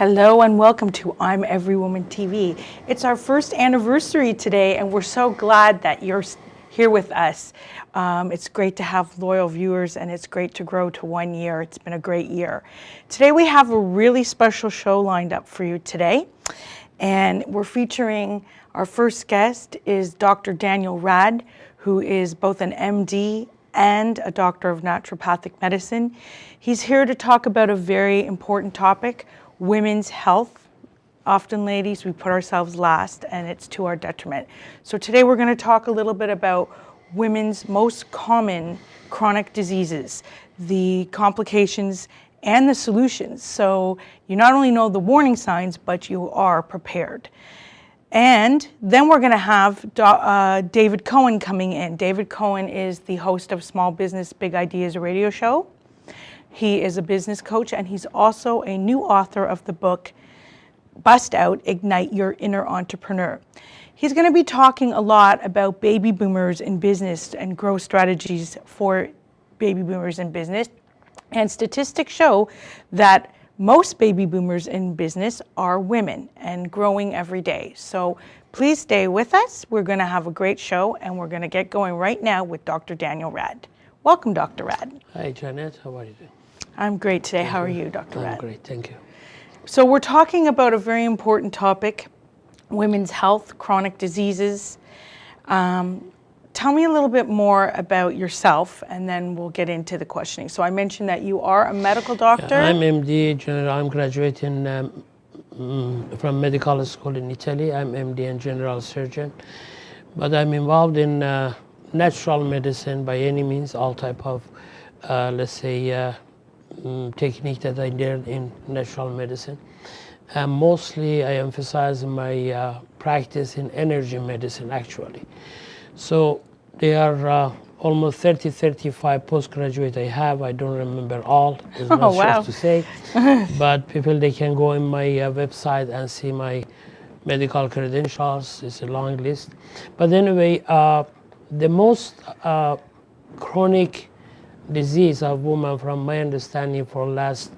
Hello and welcome to I'm Every Woman TV. It's our first anniversary today and we're so glad that you're here with us. It's great to have loyal viewers and it's great to grow to 1 year. It's been a great year. Today we have a really special show lined up for you today, and we're featuring our first guest is Dr. Daniel Rad, who is both an MD and a doctor of naturopathic medicine. He's here to talk about a very important topic, women's health. Often, ladies, we put ourselves last and it's to our detriment. So today we're going to talk a little bit about women's most common chronic diseases, the complications and the solutions. So you not only know the warning signs, but you are prepared. And then we're going to have David Cohen coming in. David Cohen is the host of Small Business Big Ideas radio show. He is a business coach and he's also a new author of the book, Bust Out, Ignite Your Inner Entrepreneur. He's going to be talking a lot about baby boomers in business and growth strategies for baby boomers in business. And statistics show that most baby boomers in business are women and growing every day. So please stay with us. We're going to have a great show and we're going to get going right now with Dr. Daniel Rad. Welcome, Dr. Rad. Hi, Janette. How are you doing? I'm great today. How are you, Dr. Rad? I'm great. Thank you. So we're talking about a very important topic, women's health, chronic diseases. Tell me a little bit more about yourself, and then we'll get into the questioning. So I mentioned that you are a medical doctor. Yeah, I'm MD. General. I'm graduating from medical school in Italy. I'm MD and general surgeon, but I'm involved in natural medicine by any means, all type of, let's say, technique that I learned in natural medicine. Mostly I emphasize my practice in energy medicine, actually. So there are almost 35 postgraduate I have. I don't remember all, it's not sure to say. But people, they can go in my website and see my medical credentials. It's a long list. But anyway, the most chronic disease of women, from my understanding, for last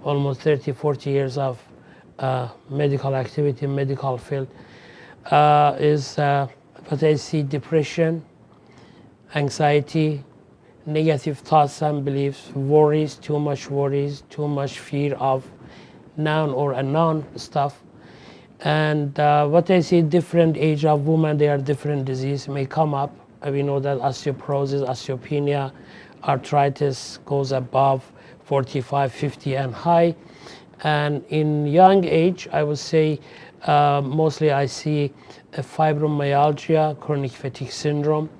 almost 30-40 years of medical activity, medical field, is what I see: depression, anxiety, negative thoughts and beliefs, worries, too much fear of known or unknown stuff. And what I see, different age of women, they are different disease may come up. We know that osteoporosis, osteopenia, arthritis goes above 45, 50 and high. And in young age, I would say mostly I see fibromyalgia, chronic fatigue syndrome,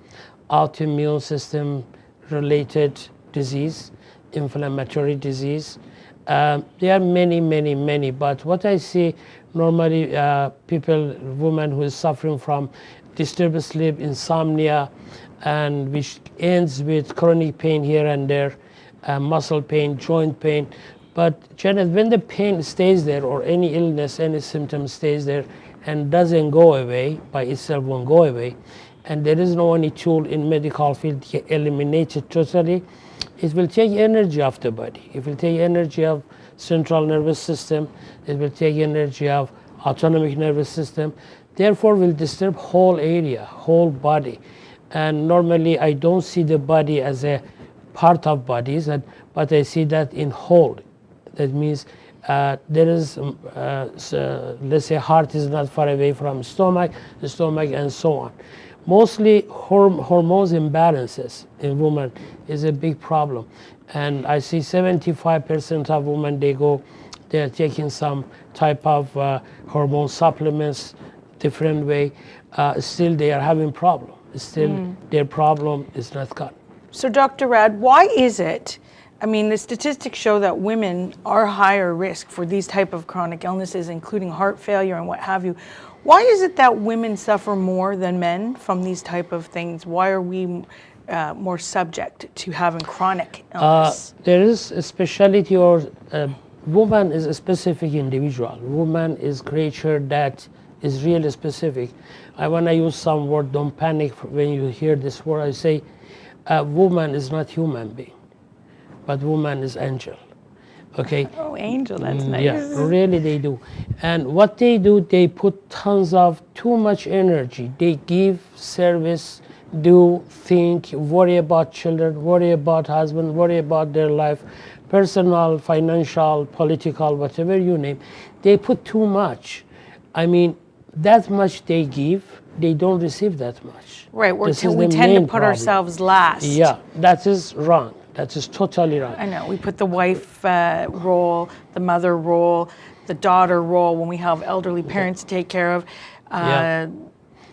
autoimmune system related disease, inflammatory disease. There are many, but what I see normally, women who is suffering from disturbed sleep, insomnia, and which ends with chronic pain here and there, muscle pain, joint pain. But Janet, when the pain stays there, or any illness, any symptom stays there and doesn't go away, by itself won't go away, and there is no any tool in medical field to eliminate it totally, it will take energy of the body. It will take energy of central nervous system. It will take energy of autonomic nervous system. Therefore, will disturb whole area, whole body. And normally, I don't see the body as a part of bodies, but I see that in whole. That means there is, let's say, heart is not far away from stomach, the stomach, and so on. Mostly hormones imbalances in women is a big problem. And I see 75% of women, they're taking some type of hormone supplements, different way. Still, they are having problem. Still, their problem is not gone. So, Dr. Rad, why is it? I mean, the statistics show that women are higher risk for these type of chronic illnesses, including heart failure and what have you. Why is it that women suffer more than men from these type of things? Why are we more subject to having chronic illness? There is a specialty, or woman is a specific individual. Woman is creature that is really specific. When I use some word, don't panic when you hear this word. I say, woman is not human being, but woman is angel. Okay. Oh, Angel, that's nice. Yeah, really they do. And what they do, they put tons of too much energy. They give service, do, think, worry about children, worry about husband, worry about their life, personal, financial, political, whatever you name. They put too much. I mean, that much they give, they don't receive that much. Right, we tend to put problem. ourselves last. Yeah, that is wrong. That is totally wrong. I know, we put the wife role, the mother role, the daughter role when we have elderly parents to take care of.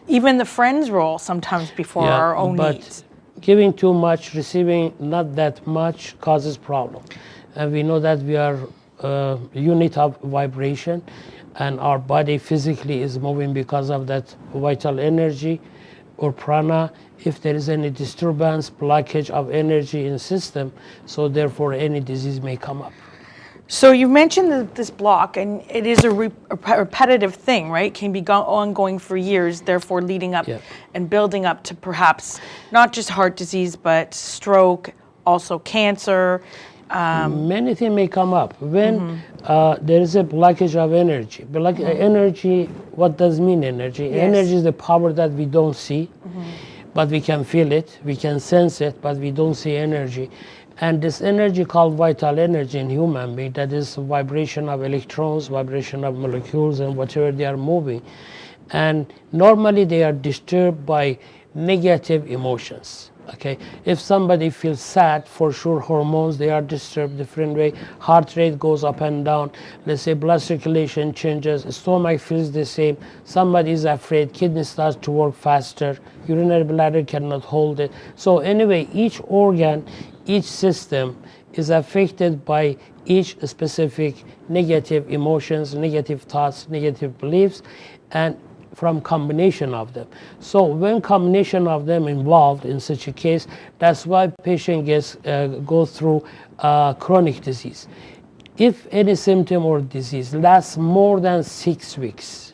Even the friends role sometimes before our own needs. Giving too much, receiving not that much causes problem. And we know that we are a unit of vibration, and our body physically is moving because of that vital energy or prana. If there is any disturbance, blockage of energy in system, so therefore any disease may come up. So you mentioned this block, and it is a repetitive thing, right? It can be ongoing for years, therefore leading up and building up to perhaps not just heart disease, but stroke, also cancer. Many things may come up when there is a blockage of energy. Energy, what does mean energy? Yes. Energy is the power that we don't see, but we can feel it, we can sense it, but we don't see energy. And this energy called vital energy in human being, that is vibration of electrons, vibration of molecules, and whatever they are moving. And normally they are disturbed by negative emotions. Okay, if somebody feels sad, for sure hormones, they are disturbed different way. Heart rate goes up and down. Let's say blood circulation changes, stomach feels the same. Somebody is afraid, kidney starts to work faster, urinary bladder cannot hold it. So anyway, each organ, each system is affected by each specific negative emotions, negative thoughts, negative beliefs, and from combination of them. So when combination of them involved in such a case, that's why patient goes through chronic disease. If any symptom or disease lasts more than 6 weeks,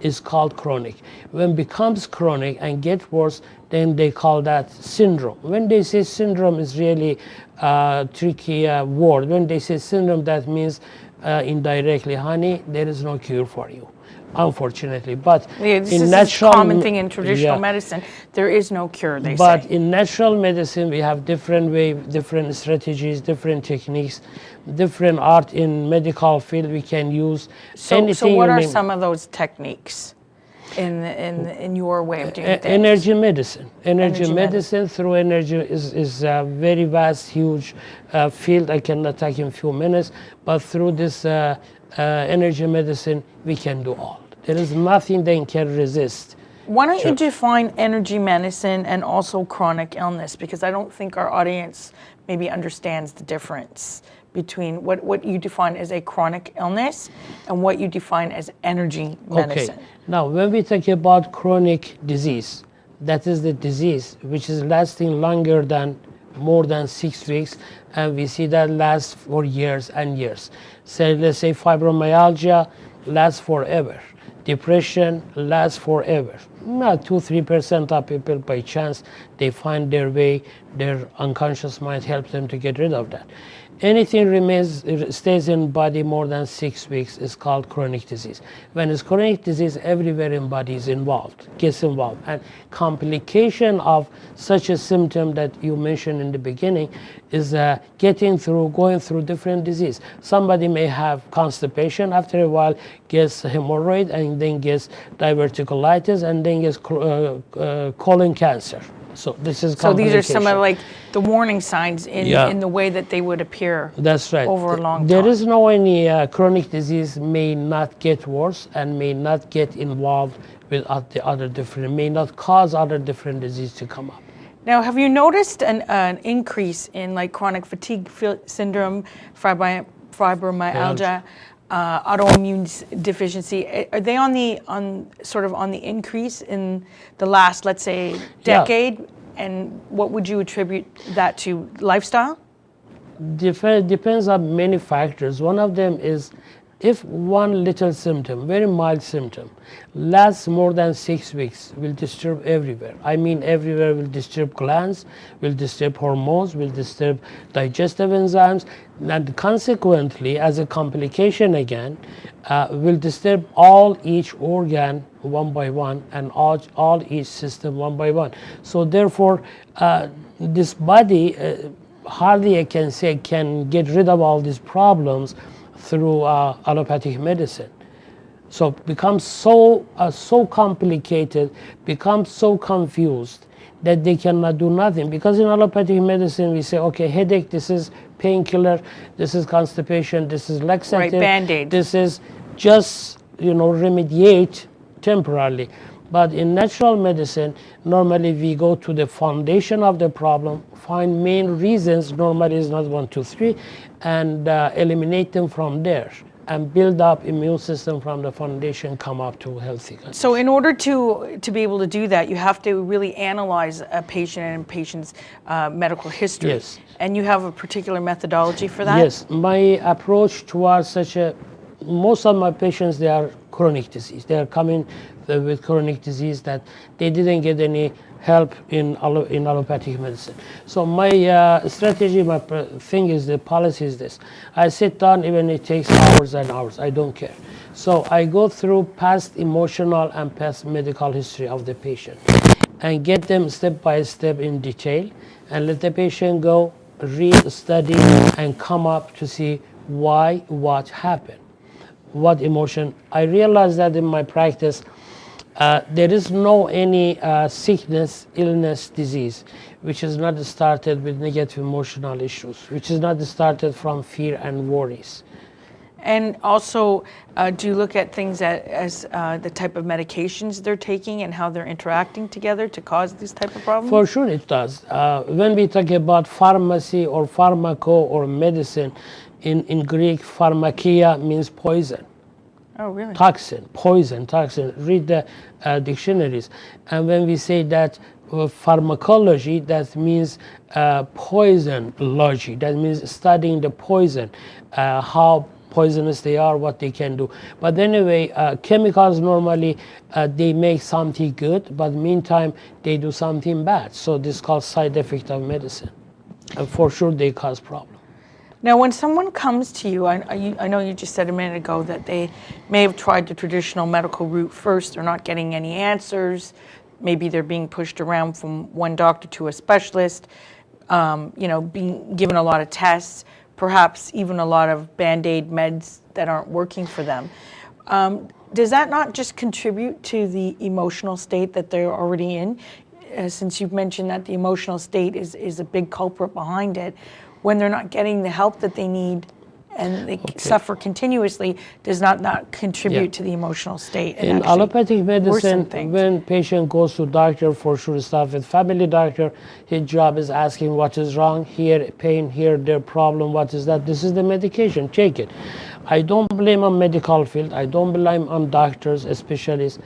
is called chronic. When it becomes chronic and get worse, then they call that syndrome. When they say syndrome, is really a tricky word. When they say syndrome, that means indirectly, honey, there is no cure for you, unfortunately. But this is a common thing in traditional medicine. There is no cure, they say. But in natural medicine, we have different ways, different strategies, different techniques, different art in medical field we can use. So what are some of those techniques in your way of doing things? Energy medicine. Energy medicine through energy is a very vast, huge field. I cannot talk in a few minutes, but through this energy medicine, we can do all. There is nothing they can resist. Why don't you define energy medicine and also chronic illness? Because I don't think our audience maybe understands the difference between what you define as a chronic illness and what you define as energy medicine. Okay. Now, when we talk about chronic disease, that is the disease which is lasting longer than more than 6 weeks, and we see that lasts for years and years. So let's say fibromyalgia lasts forever. Depression lasts forever. Not 2-3% of people by chance they find their way, their unconscious mind helps them to get rid of that. Anything stays in body more than 6 weeks is called chronic disease. When it's chronic disease, everywhere in body is involved, gets involved. And complication of such a symptom that you mentioned in the beginning is going through different disease. Somebody may have constipation, after a while gets hemorrhoid, and then gets diverticulitis, and then gets colon cancer. So this is so these are some of like the warning signs in the way that they would appear. That's right. Over a long time. There is no any chronic disease may not get worse and may not get involved with the other different, may not cause other different disease to come up. Now, have you noticed an increase in like chronic fatigue syndrome, fibromyalgia, autoimmune deficiency? Are they on the increase in the last, let's say, decade? Yeah. And what would you attribute that to? Lifestyle? Depends on many factors. One of them is if one little symptom, very mild symptom, lasts more than 6 weeks, will disturb everywhere. I mean everywhere, will disturb glands, will disturb hormones, will disturb digestive enzymes, and consequently, as a complication again, will disturb each organ one by one, and all each system one by one. So therefore, this body, hardly I can say, can get rid of all these problems through allopathic medicine. So it becomes so complicated, becomes so confused that they cannot do nothing. Because in allopathic medicine we say, okay, headache, this is painkiller, this is constipation, this is laxative, right, Band-Aid. this is just remediate temporarily. But in natural medicine, normally we go to the foundation of the problem, find main reasons, normally is not 1, 2, 3, and eliminate them from there, and build up immune system from the foundation, come up to healthy condition. So in order to be able to do that, you have to really analyze a patient and patient's medical history. Yes. And you have a particular methodology for that? Yes, my approach towards most of my patients, they are chronic disease. They are coming with chronic disease that they didn't get any help in allopathic medicine. So my strategy, my thing is, the policy is this. I sit down, even it takes hours and hours, I don't care. So I go through past emotional and past medical history of the patient and get them step by step in detail, and let the patient go, read, study, and come up to see why, what happened, what emotion. I realized that in my practice, there is no any sickness, illness, disease which is not started with negative emotional issues, which is not started from fear and worries. And also, do you look at things as the type of medications they're taking and how they're interacting together to cause these type of problems? For sure it does. When we talk about pharmacy or pharmaco or medicine, in Greek, pharmakia means poison. Oh, really? Toxin, poison, toxin. Read the dictionaries. And when we say that pharmacology, that means poisonology. That means studying the poison, how poisonous they are, what they can do. But anyway, chemicals normally, they make something good, but meantime, they do something bad. So this is called side effect of medicine. And for sure, they cause problems. Now, when someone comes to you, I know you just said a minute ago that they may have tried the traditional medical route first. They're not getting any answers. Maybe they're being pushed around from one doctor to a specialist, being given a lot of tests, perhaps even a lot of Band-Aid meds that aren't working for them. Does that not just contribute to the emotional state that they're already in? Since you've mentioned that the emotional state is a big culprit behind it, when they're not getting the help that they need and they suffer continuously, does not contribute to the emotional state? In allopathic medicine, when patient goes to doctor, for sure start with family doctor, his job is asking what is wrong here, pain here, their problem, what is that? This is the medication, take it. I don't blame on medical field, I don't blame on doctors, specialists.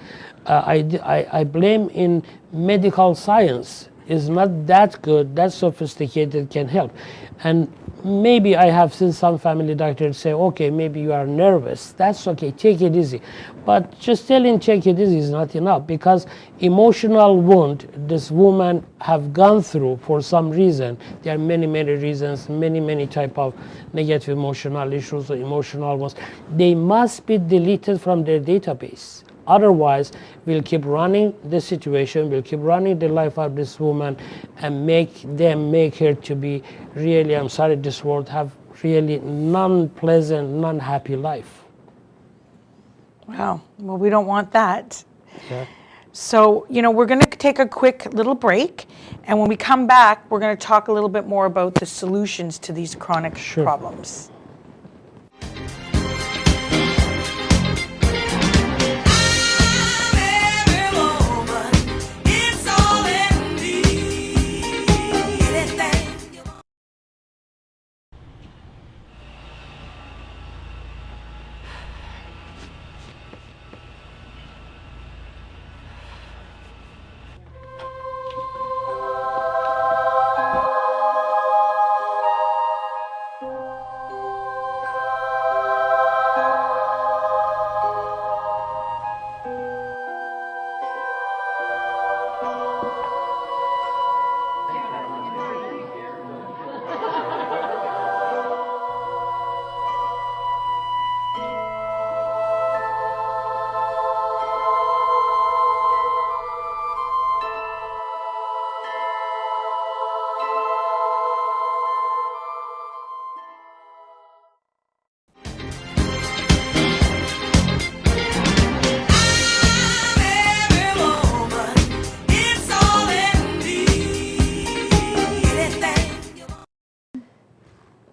I blame in medical science. Is not that good, that sophisticated, can help. And maybe I have seen some family doctors say, okay, maybe you are nervous. That's okay, take it easy. But just telling take it easy is not enough, because emotional wound this woman have gone through for some reason. There are many, many reasons, many type of negative emotional issues or emotional ones. They must be deleted from their database. Otherwise, we'll keep running the situation, we'll keep running the life of this woman and make her to be really, I'm sorry, this world, have really non-pleasant, non-happy life. Wow, well, we don't want that. Yeah. So, we're going to take a quick little break. And when we come back, we're going to talk a little bit more about the solutions to these chronic problems.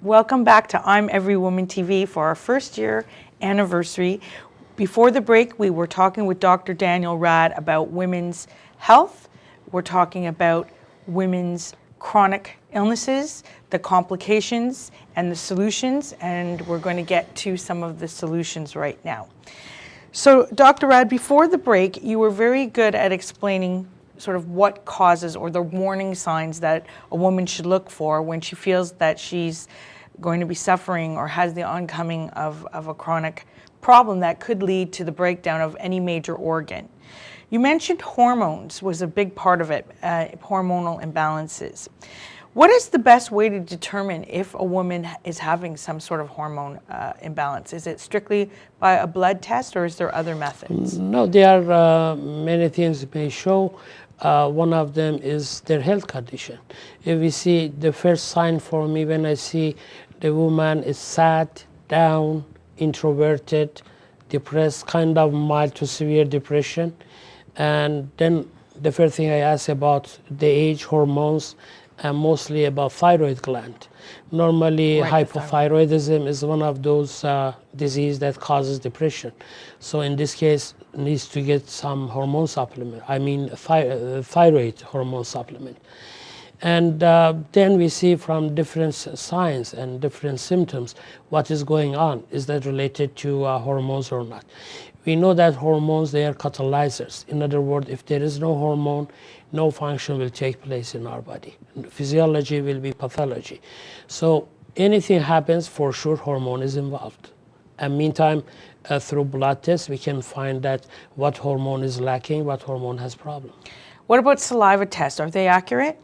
Welcome back to I'm Every Woman TV for our first year anniversary. Before the break, we were talking with Dr. Daniel Rad about women's health. We're talking about women's chronic illnesses, the complications and the solutions, and we're going to get to some of the solutions right now. So, Dr. Rad, before the break, you were very good at explaining sort of what causes or the warning signs that a woman should look for when she feels that she's going to be suffering or has the oncoming of a chronic problem that could lead to the breakdown of any major organ. You mentioned hormones was a big part of it, hormonal imbalances. What is the best way to determine if a woman is having some sort of hormone imbalance? Is it strictly by a blood test, or is there other methods? No, there are many things that may show. One of them is their health condition. If we see the first sign for me when I see the woman is sad, down, introverted, depressed, kind of mild to severe depression, and then the first thing I ask about the age, hormones, and mostly about thyroid gland. Normally, Right, hypothyroidism is one of those diseases that causes depression. So in this case, needs to get some hormone supplement. I mean, thyroid hormone supplement. And then we see from different signs and different symptoms what is going on. Is that related to hormones or not? We know that hormones, they are catalyzers. In other words, if there is no hormone, no function will take place in our body. Physiology will be pathology. So anything happens, for sure hormone is involved. And meantime, through blood tests, we can find that what hormone is lacking, what hormone has problem. What about saliva tests? Are they accurate?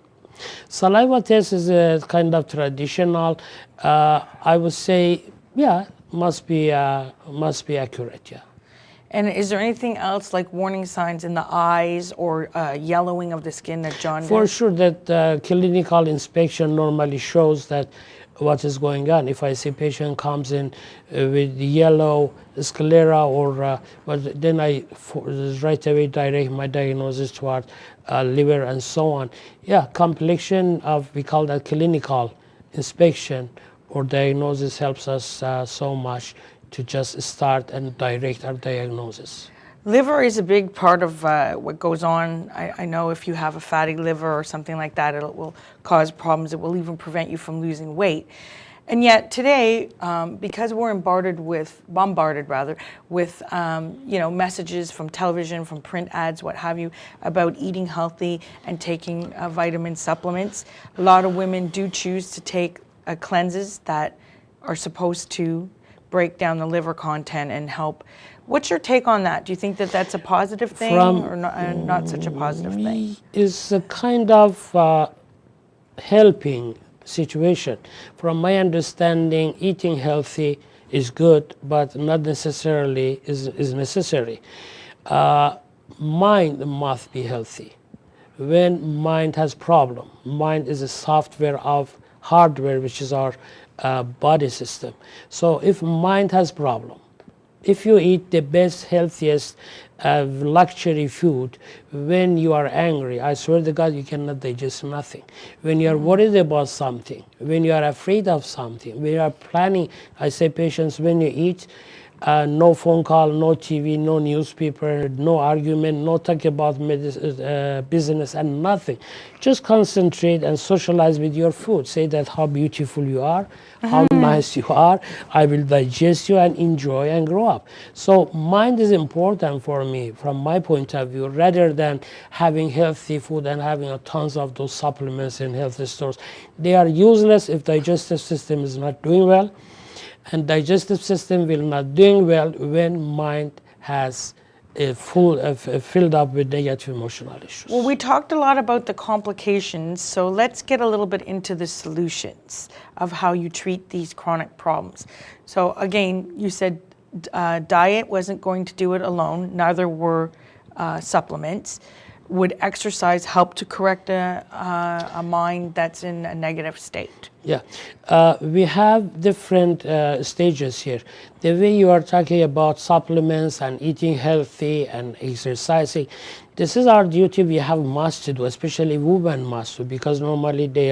Saliva test is a kind of traditional. I would say, yeah, must be accurate, yeah. And is there anything else like warning signs in the eyes or yellowing of the skin that John For did? sure, that clinical inspection normally shows that what is going on. If I see patient comes in with yellow sclera or then I right away direct my diagnosis toward liver and so on. Yeah, complexion of, we call that clinical inspection or diagnosis helps us so much to just start and direct our diagnosis. Liver is a big part of what goes on. I know if you have a fatty liver or something like that, it will cause problems. It will even prevent you from losing weight. And yet today, because we're bombarded with messages from television, from print ads, what have you, about eating healthy and taking vitamin supplements, a lot of women do choose to take cleanses that are supposed to break down the liver content and help. What's your take on that? Do you think that that's a positive thing or not such a positive thing? It's a kind of helping situation. From my understanding, eating healthy is good, but not necessarily is necessary. Mind must be healthy. When mind has problem, mind is a software of hardware, which is our body system. So if mind has problem, if you eat the best, healthiest luxury food, when you are angry, I swear to God, you cannot digest nothing. When you are worried about something, when you are afraid of something, when you are planning, I say patients, when you eat, no phone call, no TV, no newspaper, no argument, no talk about business and nothing. Just concentrate and socialize with your food. Say that how beautiful you are, how nice you are. I will digest you and enjoy and grow up. So mind is important for me from my point of view, rather than having healthy food and having tons of those supplements in health stores. They are useless if digestive system is not doing well. And digestive system will not doing well when mind has filled up with negative emotional issues. Well, we talked a lot about the complications, so let's get a little bit into the solutions of how you treat these chronic problems. So again, you said diet wasn't going to do it alone, neither were supplements. Would exercise help to correct a mind that's in a negative state? Yeah, we have different stages here. The way you are talking about supplements and eating healthy and exercising, This is our duty. We have must to do, especially women must do, because normally they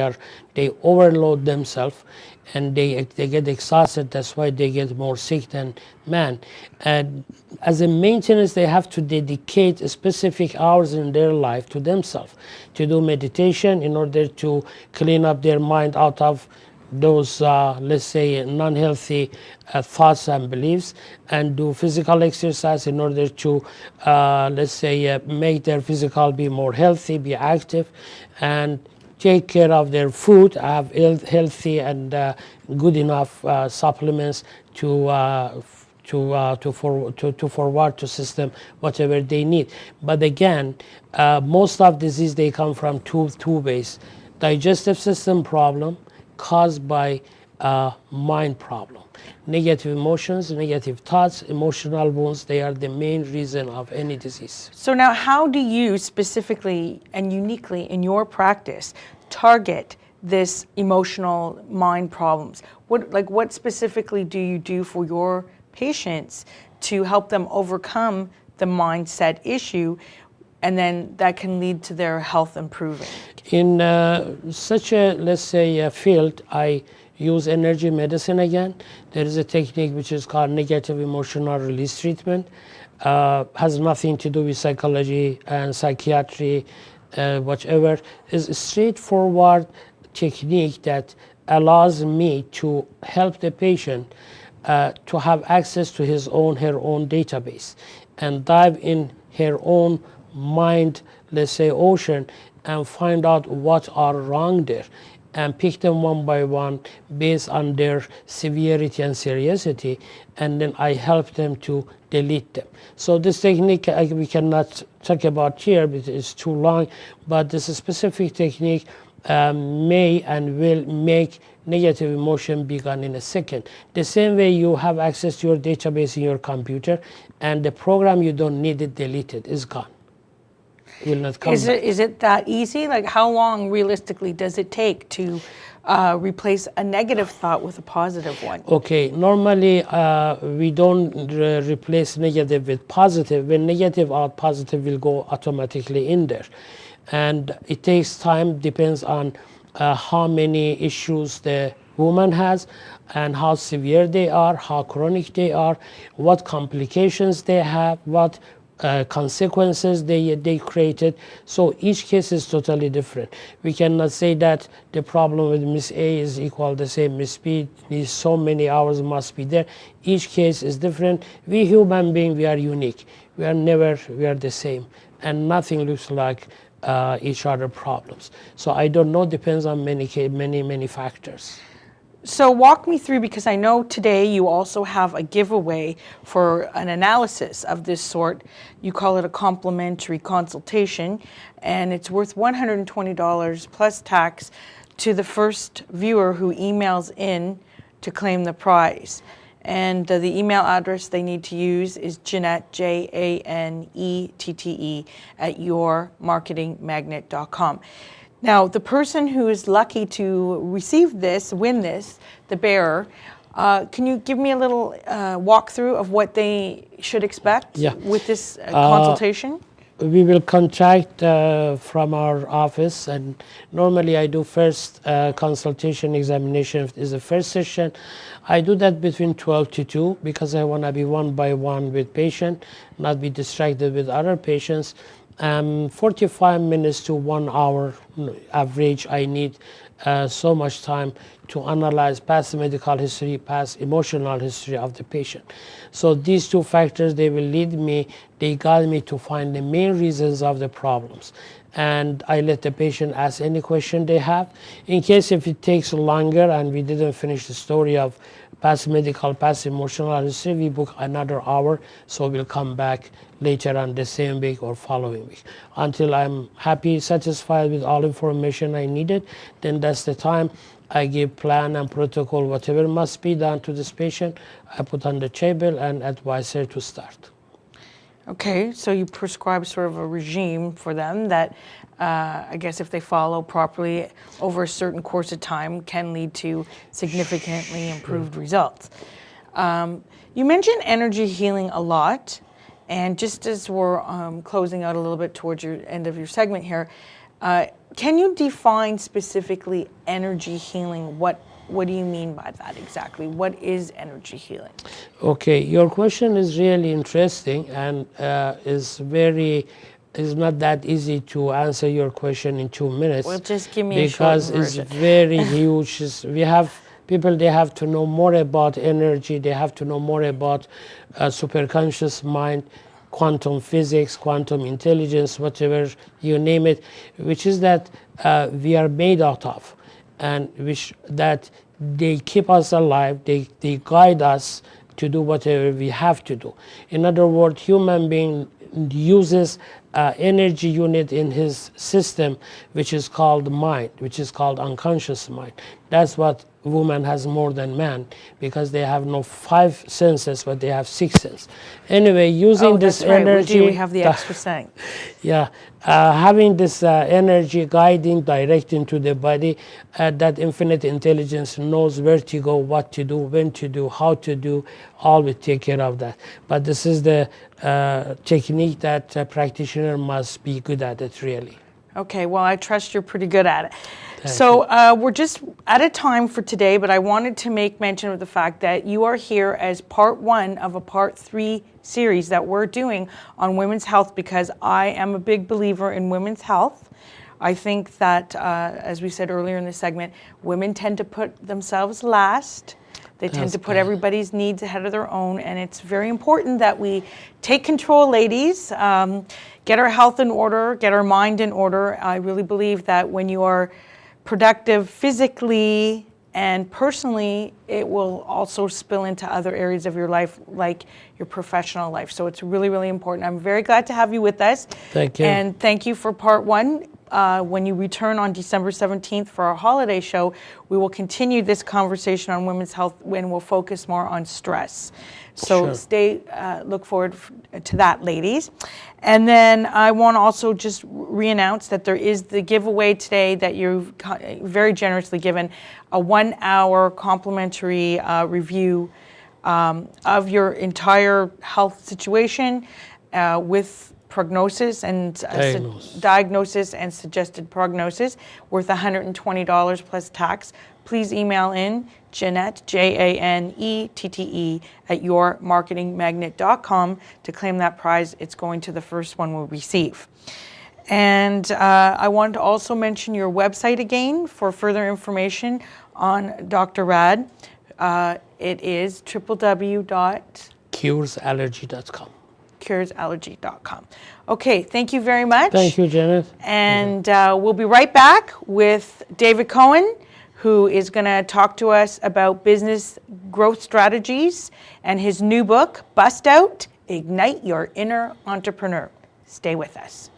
overload themselves and they get exhausted. That's why they get more sick than men. And as a maintenance, they have to dedicate specific hours in their life to themselves, to do meditation in order to clean up their mind out of those, let's say, non-healthy thoughts and beliefs, and do physical exercise in order to, let's say, make their physical be more healthy, be active, and take care of their food, have healthy and good enough supplements to forward to system whatever they need. But again, most of disease, they come from two ways: digestive system problem caused by mind problem. Negative emotions, negative thoughts, emotional wounds, they are the main reason of any disease. So now, how do you specifically and uniquely in your practice target this emotional mind problems? What specifically do you do for your patients to help them overcome the mindset issue, and then that can lead to their health improving? In such a, let's say, a field, I use energy medicine again. There is a technique which is called negative emotional release treatment. Has nothing to do with psychology and psychiatry, whatever. It's a straightforward technique that allows me to help the patient to have access to her own database and dive in her own mind, let's say, ocean, and find out what are wrong there and pick them one by one based on their severity and seriousity, and then I help them to delete them. So this technique we cannot talk about here because it's too long, but this specific technique may and will make negative emotion be gone in a second. The same way you have access to your database in your computer, and the program you don't need it deleted is gone. Will not come back. Is it that easy? Like, how long realistically does it take to replace a negative thought with a positive one? Okay, normally we don't replace negative with positive. When negative out, positive will go automatically in there. And it takes time, depends on how many issues the woman has and how severe they are, how chronic they are, what complications they have, what consequences they created. So each case is totally different. We cannot say that the problem with Miss A is equal the same Miss B. These so many hours must be there. Each case is different. We human beings, we are unique. We are the same, and nothing looks like each other problems. So I don't know, depends on many factors. So walk me through, because I know today you also have a giveaway for an analysis of this sort. You call it a complimentary consultation, and it's worth $120 plus tax to the first viewer who emails in to claim the prize. And the email address they need to use is Janette, JANETTE, @yourmarketingmagnet.com. Now, the person who is lucky to receive this, win this, the bearer, can you give me a little walkthrough of what they should expect with this consultation? We will contact from our office, and normally I do first consultation examination is the first session. I do that between 12 to 2 because I want to be one by one with patient, not be distracted with other patients. 45 minutes to 1 hour average. I need so much time to analyze past medical history, past emotional history of the patient. So these two factors, they will lead me, they guide me to find the main reasons of the problems. And I let the patient ask any question they have. In case if it takes longer and we didn't finish the story of past medical, past emotional history, we book another hour, so we'll come back later on the same week or following week. Until I'm happy, satisfied with all information I needed, then that's the time I give plan and protocol, whatever must be done to this patient, I put on the table and advise her to start. Okay, so you prescribe sort of a regime for them that I guess if they follow properly over a certain course of time can lead to significantly improved results. You mentioned energy healing a lot, And just as we're closing out a little bit towards your end of your segment here, can you define specifically energy healing? What do you mean by that exactly? What is energy healing? Okay, your question is really interesting and is not that easy to answer your question in 2 minutes. Well, just give me a short version. Because it's very huge. We have people, they have to know more about energy. They have to know more about superconscious mind, quantum physics, quantum intelligence, whatever you name it, which is that we are made out of, and which that they keep us alive, they guide us to do whatever we have to do. In other words, human being uses energy unit in his system, which is called mind, which is called unconscious mind. That's what woman has more than man, because they have no 5 senses, but they have 6 senses. Anyway, using this energy, we have the extra sense. Yeah, having this energy guiding, directing to the body, that infinite intelligence knows where to go, what to do, when to do, how to do, all will take care of that. But this is the technique that a practitioner must be good at it, really. Okay, well, I trust you're pretty good at it. So we're just at a time for today, but I wanted to make mention of the fact that you are here as part 1 of a part 3 series that we're doing on women's health, because I am a big believer in women's health. I think that, as we said earlier in the segment, women tend to put themselves last. They tend to put everybody's needs ahead of their own, and it's very important that we take control, ladies, get our health in order, get our mind in order. I really believe that when you are productive physically and personally, it will also spill into other areas of your life, like your professional life. So it's really, really important. I'm very glad to have you with us. Thank you. And thank you for part 1. When you return on December 17th for our holiday show, we will continue this conversation on women's health when we'll focus more on stress. So look forward to that, ladies. And then I want to also just re-announce that there is the giveaway today that you've very generously given, a 1-hour complimentary review of your entire health situation with prognosis and diagnosis and suggested prognosis, worth $120 plus tax. Please email in Janette, JANETTE, at yourmarketingmagnet.com to claim that prize. It's going to the first one we'll receive. And I wanted to also mention your website again for further information on Dr. Rad. It is www.curesallergy.com. curesallergy.com. Okay, thank you very much. Thank you, Janet. And we'll be right back with David Cohen, who is going to talk to us about business growth strategies and his new book, Bust Out, Ignite Your Inner Entrepreneur. Stay with us.